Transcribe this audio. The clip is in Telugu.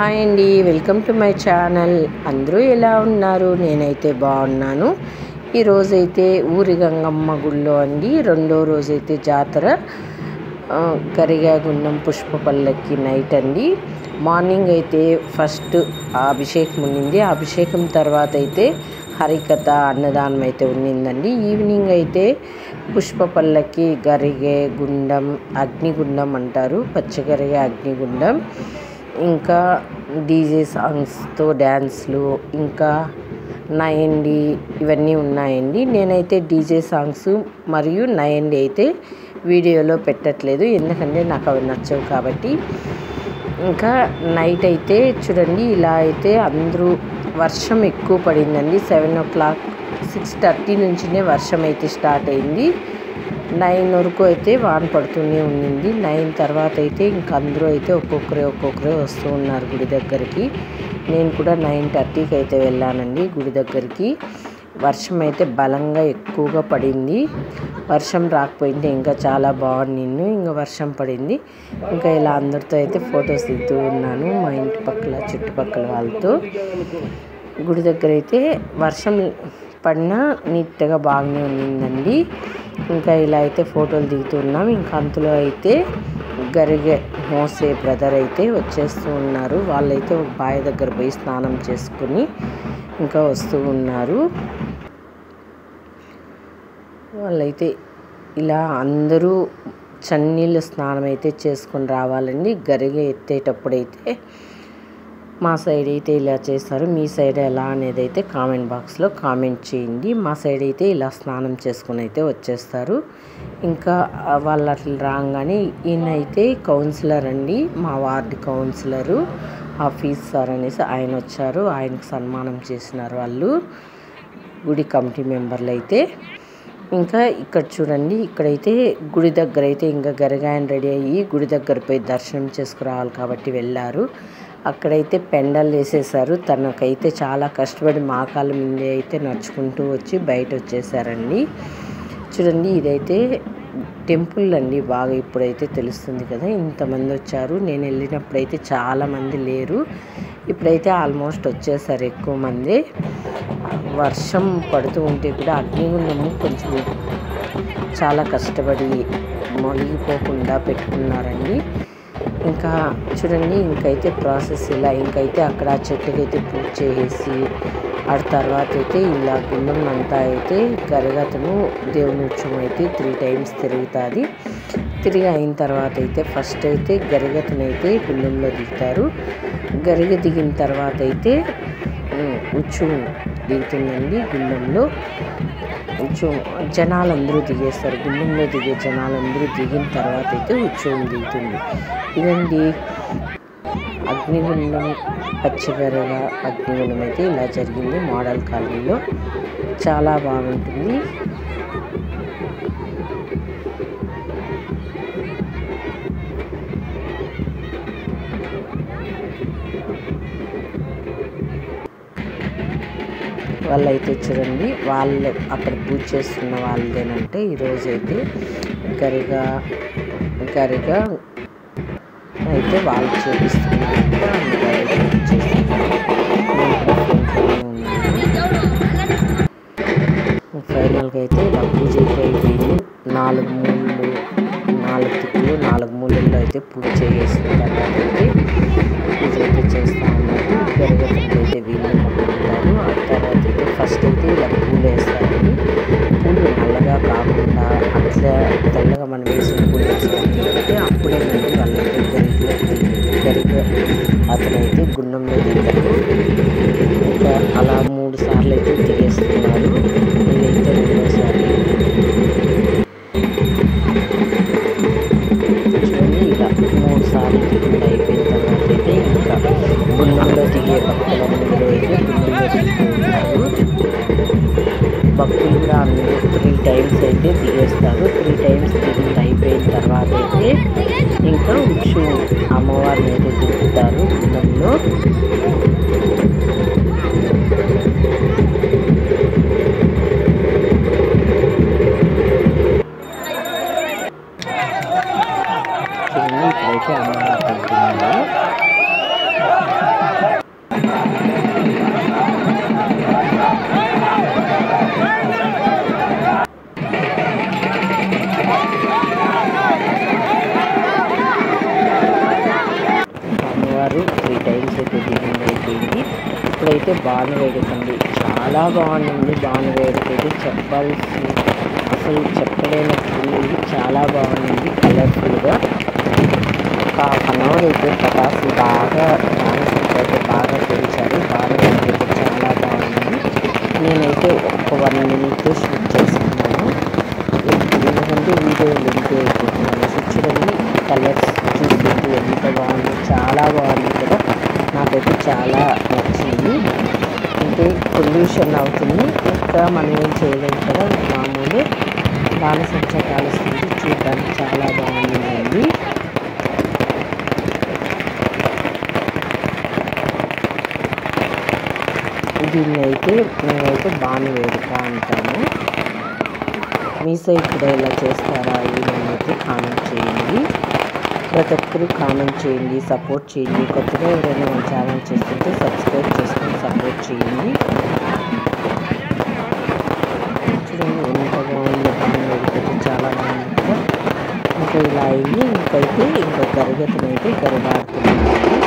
హాయ్ అండి, వెల్కమ్ టు మై ఛానల్. అందరూ ఎలా ఉన్నారు? నేనైతే బాగున్నాను. ఈరోజైతే ఊరి గంగమ్మ గుళ్ళో అండి రెండో రోజైతే జాతర. గరిగాగుండం పుష్ప పల్లకి నైట్ అండి. మార్నింగ్ అయితే ఫస్ట్ అభిషేకం ఉన్నింది. అభిషేకం తర్వాత అయితే హరికథ అన్నదానం అయితే ఉన్నిందండి. ఈవినింగ్ అయితే పుష్ప పల్లకి గరిగే గుండం అగ్నిగుండం అంటారు, పచ్చగరిగే అగ్నిగుండం, ఇంకా డీజే సాంగ్స్తో డ్యాన్స్లు, ఇంకా నయండి ఇవన్నీ ఉన్నాయండి. నేనైతే డీజే సాంగ్స్ మరియు నయండి అయితే వీడియోలో పెట్టట్లేదు, ఎందుకంటే నాకు అవి నచ్చవు కాబట్టి. ఇంకా నైట్ అయితే చూడండి, ఇలా అయితే అందరూ వర్షం ఎక్కువ పడిందండి. 7 o'clock 6:30 నుంచినే వర్షం అయితే స్టార్ట్ అయింది. 9 వరకు అయితే వాన పడుతూనే ఉండింది. 9 తర్వాత అయితే ఇంక అందరూ అయితే ఒక్కొక్కరే వస్తూ ఉన్నారు గుడి దగ్గరికి. నేను కూడా 9:30కి అయితే వెళ్ళానండి గుడి దగ్గరికి. వర్షం అయితే బలంగా ఎక్కువగా పడింది. వర్షం రాకపోయింటే ఇంకా చాలా బాగుంది. ఇంకా వర్షం పడింది. ఇంకా ఇలా అందరితో అయితే ఫొటోస్ దిగుతూ ఉన్నాను, మా ఇంటి పక్కల చుట్టుపక్కల వాళ్ళతో. గుడి దగ్గర అయితే వర్షం పడినా నీట్గా బాగానే ఉన్నిందండి. ఇంకా ఇలా అయితే ఫోటోలు దిగుతున్నాం. ఇంకా అంతలో అయితే గరిగే మోసే బ్రదర్ అయితే వచ్చేస్తూ ఉన్నారు. వాళ్ళైతే ఒక బావి దగ్గర పోయి స్నానం చేసుకుని ఇంకా వస్తూ ఉన్నారు. వాళ్ళైతే ఇలా అందరూ చన్నీళ్ళ స్నానం అయితే చేసుకొని రావాలండి. గరిగే ఎత్తేటప్పుడైతే మా సైడ్ అయితే ఇలా చేస్తారు, మీ సైడ్ ఎలా అనేది అయితే కామెంట్ బాక్స్లో కామెంట్ చేయండి. మా సైడ్ అయితే ఇలా స్నానం చేసుకుని అయితే వచ్చేస్తారు. ఇంకా వాళ్ళు అట్లా రాగానే ఈయనైతే కౌన్సిలర్ అండి, మా వార్డు కౌన్సిలరు ఆఫీస్ సార్ అనేసి ఆయన వచ్చారు. ఆయనకు సన్మానం చేసినారు వాళ్ళు గుడి కమిటీ మెంబర్లు అయితే. ఇంకా ఇక్కడ చూడండి, ఇక్కడైతే గుడి దగ్గర అయితే ఇంకా గరిగాయన రెడీ అయ్యి గుడి దగ్గర పోయి దర్శనం చేసుకురావాలి కాబట్టి వెళ్ళారు. అక్కడైతే పెండలు వేసేసారు. తనకైతే చాలా కష్టపడి మా కాళ్ళ ముందే అయితే నడుచుకుంటూ వచ్చి బయట వచ్చేసారండి. చూడండి, ఇదైతే టెంపుల్ అండి. బాగా ఇప్పుడైతే తెలుస్తుంది కదా, ఇంతమంది వచ్చారు. నేను వెళ్ళినప్పుడైతే చాలామంది లేరు, ఇప్పుడైతే ఆల్మోస్ట్ వచ్చేసారు ఎక్కువ మంది. వర్షం పడుతూ ఉంటే కూడా అగ్నిగుండము కొంచెం చాలా కష్టపడి మొలిగిపోకుండా పెట్టుకున్నారండి. ఇంకా చూడండి, ఇంకైతే ప్రాసెస్ ఇలా ఇంకైతే అక్కడ చెట్టుకైతే పూజ చేసి ఆ తర్వాత అయితే ఇలా గుండం అంతా అయితే గరిగతను దేవుని ఉత్సవం అయితే 3 times తిరుగుతుంది. తిరిగి అయిన తర్వాత అయితే ఫస్ట్ అయితే గరిగతను అయితే గుండంలో దిగుతారు. గరిగ దిగిన తర్వాత అయితే ఉత్సవం దిగుతుందండి. గుండంలో ఉత్సవం జనాలందరూ దిగేస్తారు. గుండంలో దిగే జనాలందరూ దిగిన తర్వాత అయితే ఉత్సవం దిగుతుంది. ఇదండి అగ్నిగుండం, పచ్చగరగ అగ్నిగుండం అయితే ఇలా జరిగింది మోడల్ కాలనీలో. చాలా బాగుంటుంది. వాళ్ళైతే చూడండి, వాళ్ళు అక్కడ పూజ చేస్తున్న వాళ్ళదేనంటే ఈరోజైతే గరిగా అయితే వాళ్ళు చేపిస్తున్నారు. ఫైనల్గా అయితే ఇలా పూజ అయితే అయిపోయింది. 4 దిక్కులు 4 మూలల్లో అయితే పూజ చేసిన తర్వాత అయితే పూజ అయితే చేస్తూ ఉన్నారు. గరిగతప్పుడు అయితే వీళ్ళు మొక్కుకుంటారు. ఆ తర్వాత అయితే ఫస్ట్ అయితే ఇలా పూలు వేస్తారండి. పూలు నల్లగా కాకుండా అట్లా తెల్లగా మనం వేసిన పూలు వేస్తారంటే అప్పుడే వాళ్ళైతే గరిగ అతనైతే గుండంలో దిగుతారు. ఇంకా అలా 3 సార్లు అయితే దిగేస్తున్నారు. ఇదైతే 2వసారి. చూడండి, ఇలా 3 సార్లు దిగుండి అయిపోయిన తర్వాత అయితే ఇంకా గుండంలో దిగే భక్తులందరూ అయితే గుండంలో దిగుతూ ఉంటారు. భక్తులు కూడా అందరూ 3 times అయితే దిగేస్తారు. 3 times దిగింది అయిపోయిన తర్వాత అయితే ఇంకా ఉత్సవం అమ్మవారిని అయితే దిగుతారు గుండంలో. ఇప్పుడైతే అమ్మవారు దిగుతున్నారు. అమ్మవారు 3 టైమ్స్ అయితే దిగింది అయిపోయింది. ఇప్పుడైతే బాను వేడుకండి, చాలా బాగుంది. బాను వేడుకైతే అసలు చెప్పలేనట్టుంది, చాలా బాగుంది. కలర్ఫుల్గా ఒక హాఫ్ అన్ అవర్ అయితే పటాసులు బాగా డాన్స్కి అయితే బాగా పెంచారు. బాను వేడుక అయితే చాలా బాగుంది. నేనైతే ఒక్క 1 minute షూట్ చేసుకున్నాను, ఎందుకంటే వీడియో లెంత్ అయిపోతుంది. చూడండి కలర్స్ చూస్తుంటే ఎంత బాగుంది, చాలా బాగుంది కదా. నాకైతే చాలా నచ్చింది. అంటే పొల్యూషన్ అవుతుంది, ఇంకా మనం ఏం చేయలేము కదా, మామూలు బాణసంచా కాలుస్తుంది. చూడడానికి చాలా బాగుందండి. దీన్ని అయితే మేమైతే బాను వేడుక అంటాము. మీ సైడ్ కూడా ఇలా చేస్తారా అయితే కామెంట్ చేయండి. ప్రతి ఒక్కరు కామెంట్ చేయండి, సపోర్ట్ చేయండి. కొత్తగా ఎవరైనా మన ఛానల్ చేస్తుంటే సబ్స్క్రైబ్ చేసుకొని సపోర్ట్ చేయండి. చూడండి ఎంత బాగుంది, బాను వేడుక అయితే చాలా బాగుంది కదా. ఇంకా ఇలా అయింది. ఇంకైతే గరిగతనైతే గరిగాడుతున్నాను.